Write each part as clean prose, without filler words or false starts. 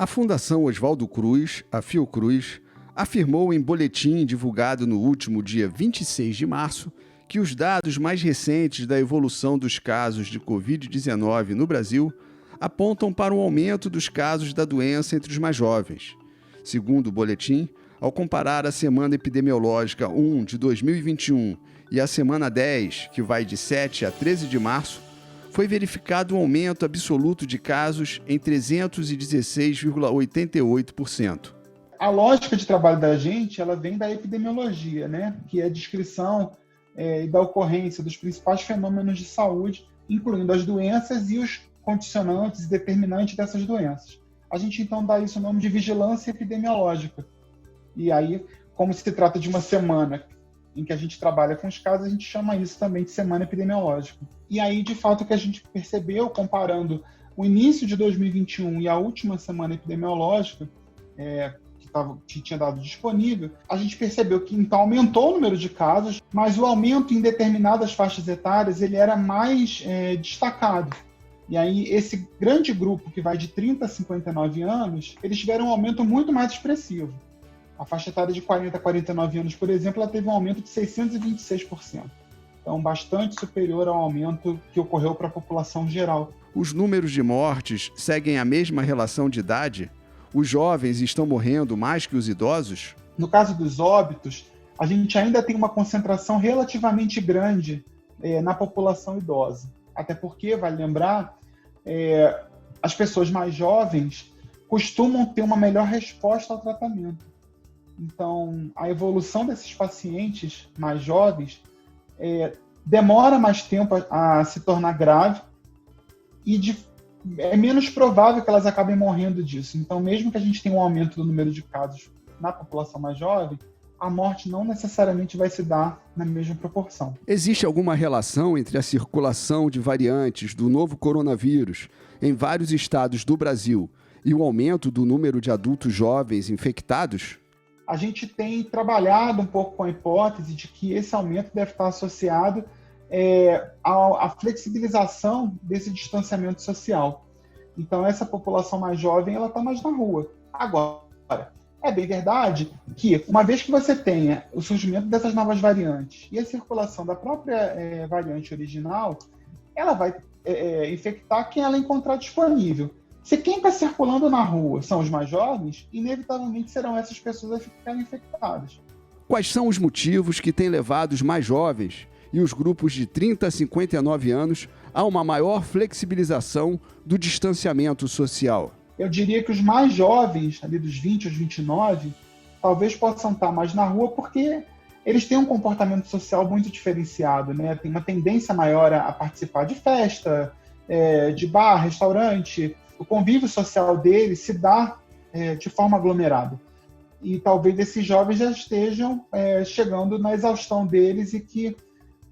A Fundação Oswaldo Cruz, a Fiocruz, afirmou em boletim divulgado no último dia 26 de março que os dados mais recentes da evolução dos casos de Covid-19 no Brasil apontam para um aumento dos casos da doença entre os mais jovens. Segundo o boletim, ao comparar a semana epidemiológica 1 de 2021 e a semana 10, que vai de 7 a 13 de março, foi verificado um aumento absoluto de casos em 316,88%. A lógica de trabalho da gente, ela vem da epidemiologia, né? Que é a descrição e da ocorrência dos principais fenômenos de saúde, incluindo as doenças e os condicionantes e determinantes dessas doenças. A gente, então, dá isso o nome de vigilância epidemiológica. E aí, como se trata de uma semana em que a gente trabalha com os casos, a gente chama isso também de semana epidemiológica. E aí, de fato, o que a gente percebeu, comparando o início de 2021 e a última semana epidemiológica, que tinha dado disponível, a gente percebeu que então aumentou o número de casos, mas o aumento em determinadas faixas etárias ele era mais destacado. E aí esse grande grupo que vai de 30 a 59 anos, eles tiveram um aumento muito mais expressivo. A faixa etária de 40 a 49 anos, por exemplo, ela teve um aumento de 626%. Então, bastante superior ao aumento que ocorreu para a população geral. Os números de mortes seguem a mesma relação de idade? Os jovens estão morrendo mais que os idosos? No caso dos óbitos, a gente ainda tem uma concentração relativamente grande na população idosa. Até porque, vale lembrar, as pessoas mais jovens costumam ter uma melhor resposta ao tratamento. Então, a evolução desses pacientes mais jovens demora mais tempo a se tornar grave e é menos provável que elas acabem morrendo disso. Então, mesmo que a gente tenha um aumento do número de casos na população mais jovem, a morte não necessariamente vai se dar na mesma proporção. Existe alguma relação entre a circulação de variantes do novo coronavírus em vários estados do Brasil e o aumento do número de adultos jovens infectados? A gente tem trabalhado um pouco com a hipótese de que esse aumento deve estar associado à flexibilização desse distanciamento social. Então, essa população mais jovem ela está mais na rua. Agora, é bem verdade que, uma vez que você tenha o surgimento dessas novas variantes e a circulação da própria variante original, ela vai infectar quem ela encontrar disponível. Se quem está circulando na rua são os mais jovens, inevitavelmente serão essas pessoas a ficarem infectadas. Quais são os motivos que têm levado os mais jovens e os grupos de 30 a 59 anos a uma maior flexibilização do distanciamento social? Eu diria que os mais jovens, ali dos 20 aos 29, talvez possam estar mais na rua porque eles têm um comportamento social muito diferenciado, né? Tem uma tendência maior a participar de festa, de bar, restaurante. O convívio social deles se dá de forma aglomerada. E talvez esses jovens já estejam chegando na exaustão deles e que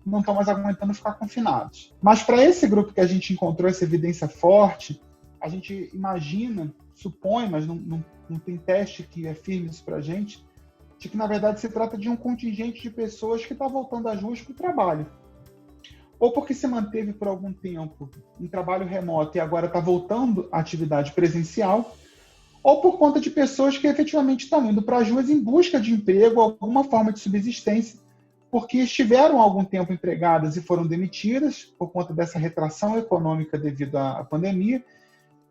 não estão mais aguentando ficar confinados. Mas para esse grupo que a gente encontrou essa evidência forte, a gente imagina, supõe, mas não tem teste que afirme isso para a gente, de que na verdade se trata de um contingente de pessoas que está voltando às ruas para o trabalho. Ou porque se manteve por algum tempo em trabalho remoto e agora está voltando à atividade presencial, ou por conta de pessoas que efetivamente estão indo para as ruas em busca de emprego, alguma forma de subsistência, porque estiveram há algum tempo empregadas e foram demitidas por conta dessa retração econômica devido à pandemia,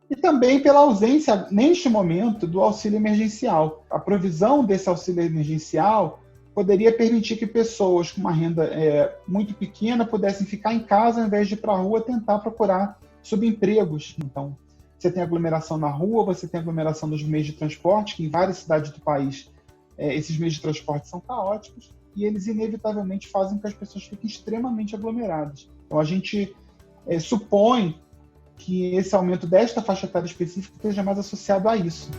e também pela ausência, neste momento, do auxílio emergencial. A provisão desse auxílio emergencial poderia permitir que pessoas com uma renda muito pequena pudessem ficar em casa ao invés de ir para a rua tentar procurar subempregos. Então, você tem aglomeração na rua, você tem aglomeração nos meios de transporte, que em várias cidades do país esses meios de transporte são caóticos, e eles inevitavelmente fazem com que as pessoas fiquem extremamente aglomeradas. Então, a gente supõe que esse aumento desta faixa etária específica esteja mais associado a isso.